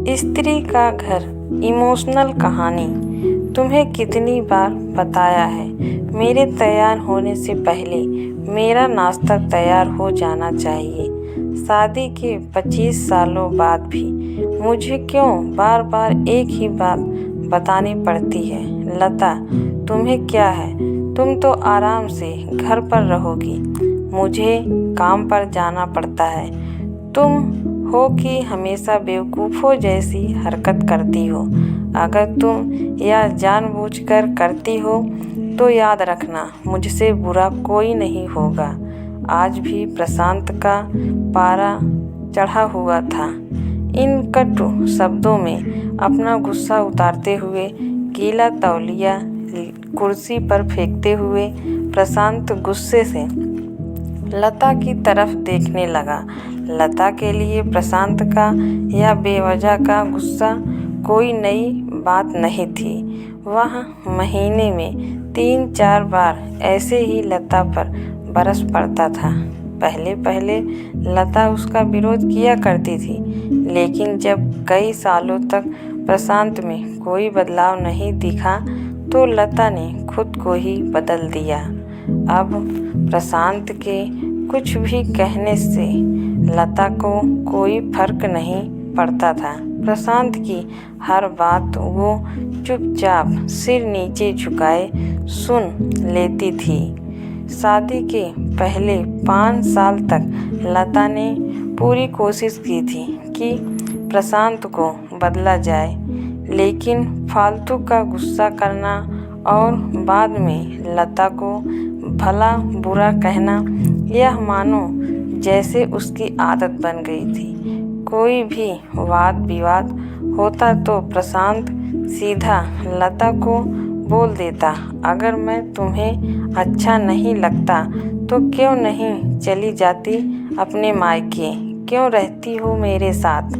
स्त्री का घर इमोशनल कहानी। तुम्हें कितनी बार बताया है, मेरे तैयार होने से पहले मेरा नाश्ता तैयार हो जाना चाहिए। शादी के 25 सालों बाद भी मुझे क्यों बार बार एक ही बात बतानी पड़ती है? लता, तुम्हें क्या है? तुम तो आराम से घर पर रहोगी, मुझे काम पर जाना पड़ता है। तुम हो कि हमेशा बेवकूफ़ों जैसी हरकत करती हो। अगर तुम यह जानबूझकर करती हो तो याद रखना, मुझसे बुरा कोई नहीं होगा। आज भी प्रशांत का पारा चढ़ा हुआ था। इन कटु शब्दों में अपना गुस्सा उतारते हुए, गीला तौलिया कुर्सी पर फेंकते हुए प्रशांत गुस्से से लता की तरफ देखने लगा। लता के लिए प्रशांत का यह बेवजह का गुस्सा कोई नई बात नहीं थी। वह महीने में 3-4 बार ऐसे ही लता पर बरस पड़ता था। पहले पहले लता उसका विरोध किया करती थी, लेकिन जब कई सालों तक प्रशांत में कोई बदलाव नहीं दिखा तो लता ने खुद को ही बदल दिया। अब प्रशांत के कुछ भी कहने से लता को कोई फर्क नहीं पड़ता था। प्रशांत की हर बात वो चुपचाप सिर नीचे झुकाए सुन लेती थी। शादी के पहले 5 साल तक लता ने पूरी कोशिश की थी कि प्रशांत को बदला जाए, लेकिन फालतू का गुस्सा करना और बाद में लता को भला बुरा कहना, यह मानो जैसे उसकी आदत बन गई थी। कोई भी वाद विवाद होता तो प्रशांत सीधा लता को बोल देता, अगर मैं तुम्हें अच्छा नहीं लगता तो क्यों नहीं चली जाती अपने मायके, क्यों रहती हो मेरे साथ?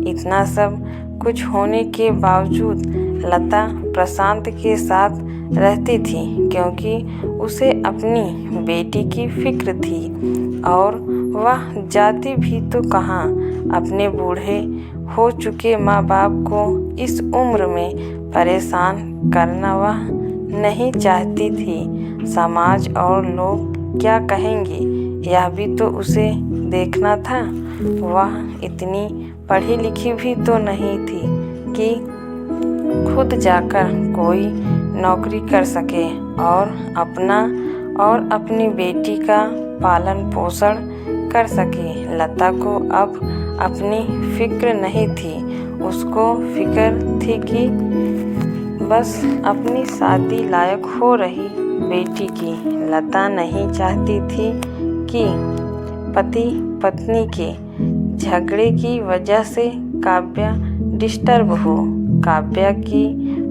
इतना सब कुछ होने के बावजूद लता प्रशांत के साथ रहती थी, क्योंकि उसे अपनी बेटी की फिक्र थी। और वह जाती भी तो कहाँ, अपने बूढ़े हो चुके माँ बाप को इस उम्र में परेशान करना वह नहीं चाहती थी। समाज और लोग क्या कहेंगे, यह भी तो उसे देखना था। वह इतनी पढ़ी लिखी भी तो नहीं थी कि खुद जाकर कोई नौकरी कर सके और अपना और अपनी बेटी का पालन पोषण कर सके। लता को अब अपनी फिक्र नहीं थी, उसको फिक्र थी कि बस अपनी शादी लायक हो रही बेटी की। लता नहीं चाहती थी कि पति पत्नी के झगड़े की वजह से काव्या डिस्टर्ब हो। काव्या की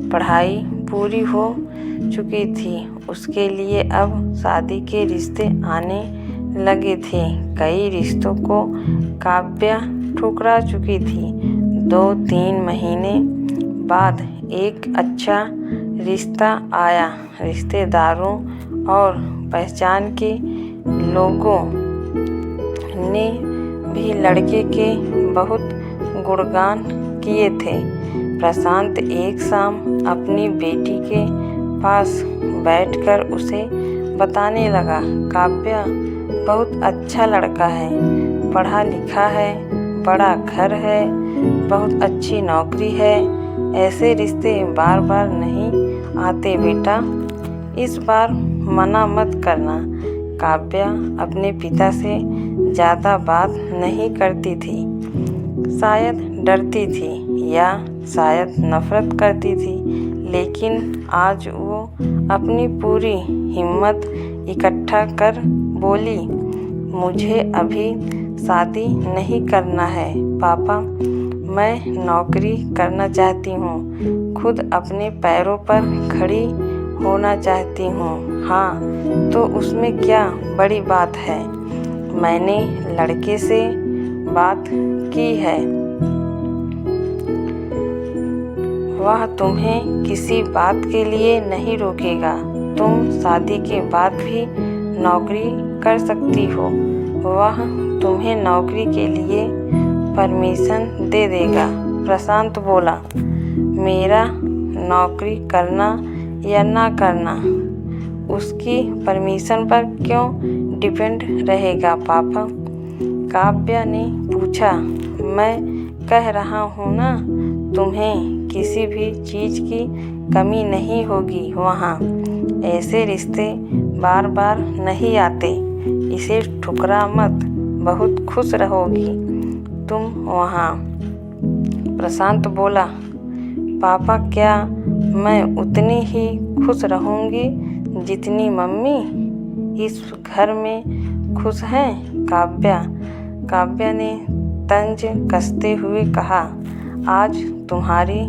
पढ़ाई पूरी हो चुकी थी, उसके लिए अब शादी के रिश्ते आने लगे थे। कई रिश्तों को काव्या ठुकरा चुकी थी। 2-3 महीने बाद एक अच्छा रिश्ता आया। रिश्तेदारों और पहचान के लोगों ने भी लड़के के बहुत गुणगान किए थे। प्रशांत एक शाम अपनी बेटी के पास बैठकर उसे बताने लगा, काव्या बहुत अच्छा लड़का है, पढ़ा लिखा है, बड़ा घर है, बहुत अच्छी नौकरी है। ऐसे रिश्ते बार बार नहीं आते बेटा, इस बार मना मत करना। काव्या अपने पिता से ज़्यादा बात नहीं करती थी, शायद डरती थी या शायद नफरत करती थी, लेकिन आज वो अपनी पूरी हिम्मत इकट्ठा कर बोली, मुझे अभी शादी नहीं करना है पापा, मैं नौकरी करना चाहती हूँ, खुद अपने पैरों पर खड़ी होना चाहती हूँ। हाँ, तो उसमें क्या बड़ी बात है? मैंने लड़के से बात की है, वह तुम्हें किसी बात के लिए नहीं रोकेगा। तुम शादी के बाद भी नौकरी कर सकती हो, वह तुम्हें नौकरी के लिए परमिशन दे देगा। प्रशांत बोला, मेरा नौकरी करना या ना करना उसकी परमिशन पर क्यों डिपेंड रहेगा पापा? काव्या ने पूछा। मैं कह रहा हूँ ना, तुम्हें किसी भी चीज़ की कमी नहीं होगी वहाँ। ऐसे रिश्ते बार बार नहीं आते, इसे ठुकरा मत, बहुत खुश रहोगी तुम वहाँ। प्रशांत बोला, पापा क्या मैं उतनी ही खुश रहूँगी जितनी मम्मी इस घर में खुश हैं? काव्या ने तंज कसते हुए कहा, आज तुम्हारी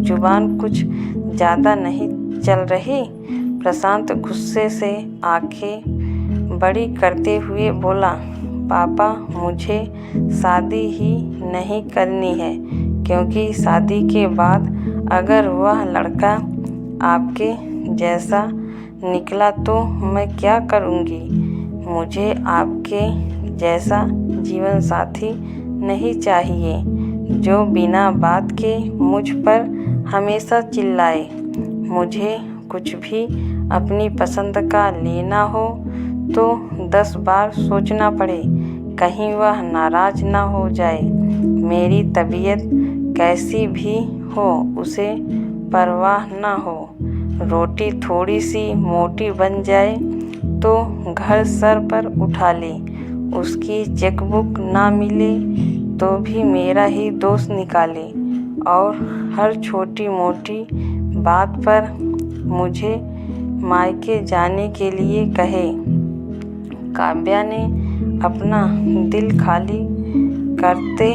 जुबान कुछ ज़्यादा नहीं चल रही? प्रशांत गुस्से से आंखें बड़ी करते हुए बोला, पापा मुझे शादी ही नहीं करनी है, क्योंकि शादी के बाद अगर वह लड़का आपके जैसा निकला तो मैं क्या करूँगी? मुझे आपके जैसा जीवन साथी नहीं चाहिए जो बिना बात के मुझ पर हमेशा चिल्लाए। मुझे कुछ भी अपनी पसंद का लेना हो तो 10 बार सोचना पड़े, कहीं वह नाराज़ ना हो जाए। मेरी तबीयत कैसी भी हो उसे परवाह ना हो। रोटी थोड़ी सी मोटी बन जाए तो घर सर पर उठा ले। उसकी चेकबुक ना मिले तो भी मेरा ही दोष निकाले और हर छोटी मोटी बात पर मुझे मायके जाने के लिए कहे। काव्या ने अपना दिल खाली करते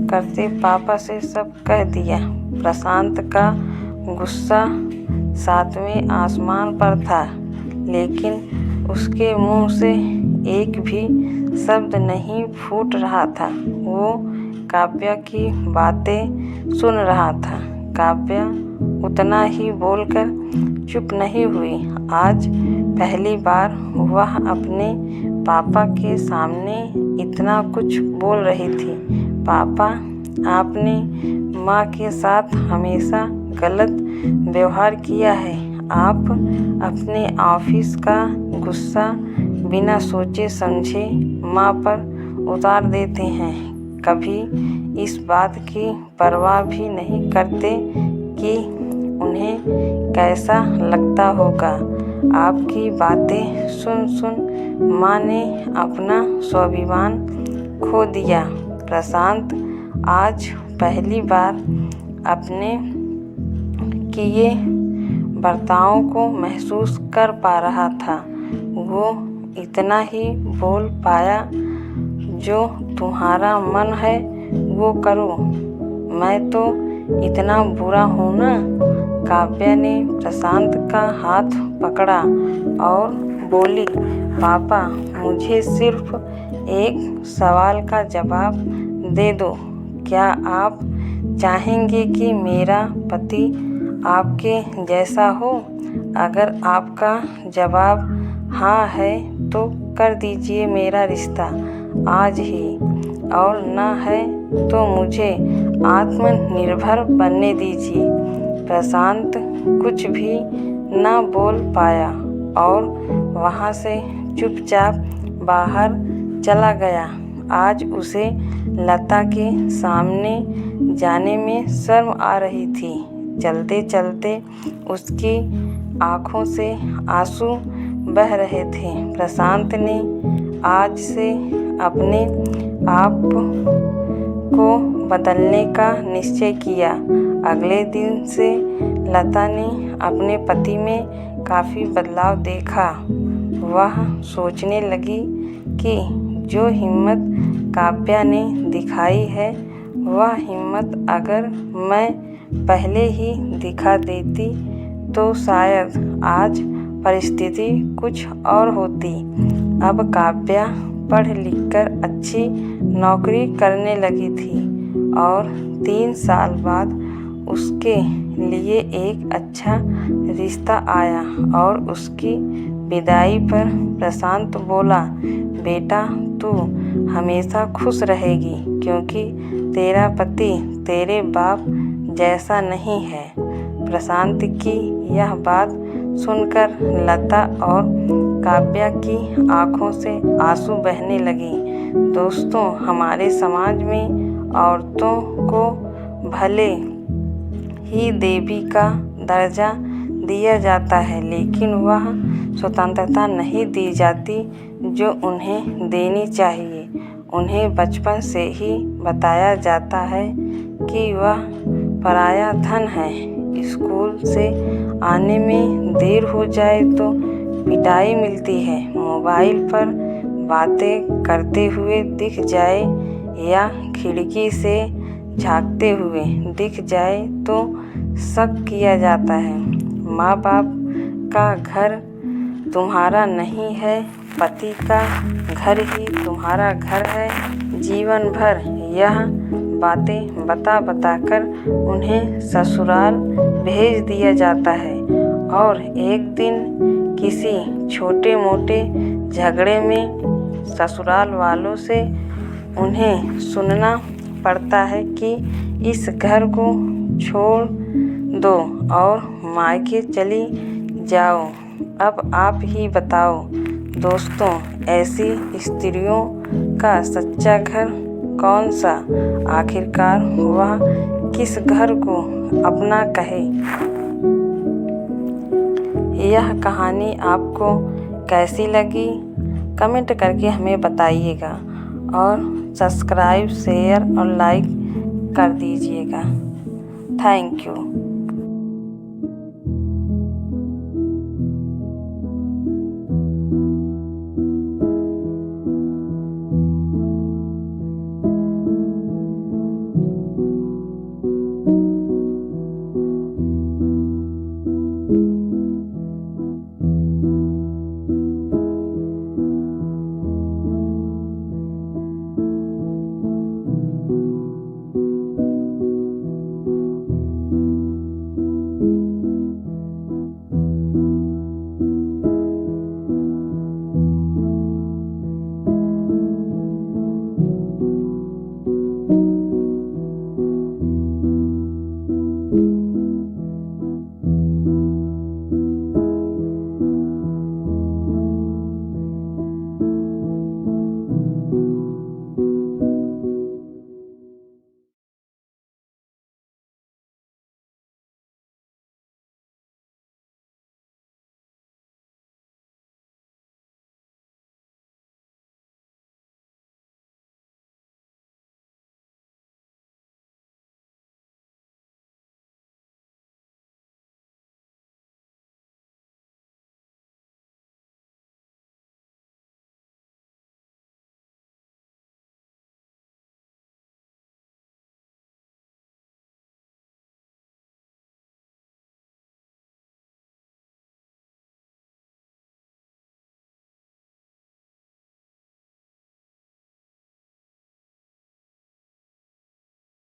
करते पापा से सब कह दिया। प्रशांत का गुस्सा 7वें आसमान पर था, लेकिन उसके मुंह से एक भी शब्द नहीं फूट रहा था। वो काव्या की बातें सुन रहा था। काव्या उतना ही बोलकर चुप नहीं हुई। आज पहली बार वह अपने पापा के सामने इतना कुछ बोल रही थी। पापा, आपने माँ के साथ हमेशा गलत व्यवहार किया है। आप अपने ऑफिस का गुस्सा बिना सोचे समझे माँ पर उतार देते हैं। कभी इस बात की परवाह भी नहीं करते कि उन्हें कैसा लगता होगा। आपकी बातें सुन सुन माँ ने अपना स्वाभिमान खो दिया। प्रशांत आज पहली बार अपने किए बर्तावों को महसूस कर पा रहा था। वो इतना ही बोल पाया, जो तुम्हारा मन है वो करो, मैं तो इतना बुरा हूँ ना? काव्या ने प्रशांत का हाथ पकड़ा और बोली, पापा मुझे सिर्फ एक सवाल का जवाब दे दो। क्या आप चाहेंगे कि मेरा पति आपके जैसा हो? अगर आपका जवाब हाँ है तो कर दीजिए मेरा रिश्ता आज ही, और ना है तो मुझे आत्मनिर्भर बनने दीजिए। प्रशांत कुछ भी ना बोल पाया और वहाँ से चुपचाप बाहर चला गया। आज उसे लता के सामने जाने में शर्म आ रही थी। चलते चलते उसकी आँखों से आंसू बह रहे थे। प्रशांत ने आज से अपने आप को बदलने का निश्चय किया। अगले दिन से लता ने अपने पति में काफ़ी बदलाव देखा। वह सोचने लगी कि जो हिम्मत काव्या ने दिखाई है, वह हिम्मत अगर मैं पहले ही दिखा देती तो शायद आज परिस्थिति कुछ और होती। अब काव्या पढ़ लिख कर अच्छी नौकरी करने लगी थी और 3 साल बाद उसके लिए एक अच्छा रिश्ता आया और उसकी विदाई पर प्रशांत बोला, बेटा तू हमेशा खुश रहेगी, क्योंकि तेरा पति तेरे बाप जैसा नहीं है। प्रशांत की यह बात सुनकर लता और काव्या की आंखों से आंसू बहने लगे। दोस्तों, हमारे समाज में औरतों को भले ही देवी का दर्जा दिया जाता है, लेकिन वह स्वतंत्रता नहीं दी जाती जो उन्हें देनी चाहिए। उन्हें बचपन से ही बताया जाता है कि वह पराया धन है। स्कूल से आने में देर हो जाए तो पिटाई मिलती है। मोबाइल पर बातें करते हुए दिख जाए या खिड़की से झांकते हुए दिख जाए तो शक किया जाता है। माँ बाप का घर तुम्हारा नहीं है, पति का घर ही तुम्हारा घर है। जीवन भर यह बातें बता कर उन्हें ससुराल भेज दिया जाता है और एक दिन किसी छोटे मोटे झगड़े में ससुराल वालों से उन्हें सुनना पड़ता है कि इस घर को छोड़ दो और मायके चली जाओ। अब आप ही बताओ दोस्तों, ऐसी स्त्रियों का सच्चा घर कौन सा? आखिरकार वह किस घर को अपना कहे? यह कहानी आपको कैसी लगी? कमेंट करके हमें बताइएगा और सब्सक्राइब, शेयर और लाइक कर दीजिएगा। Thank you.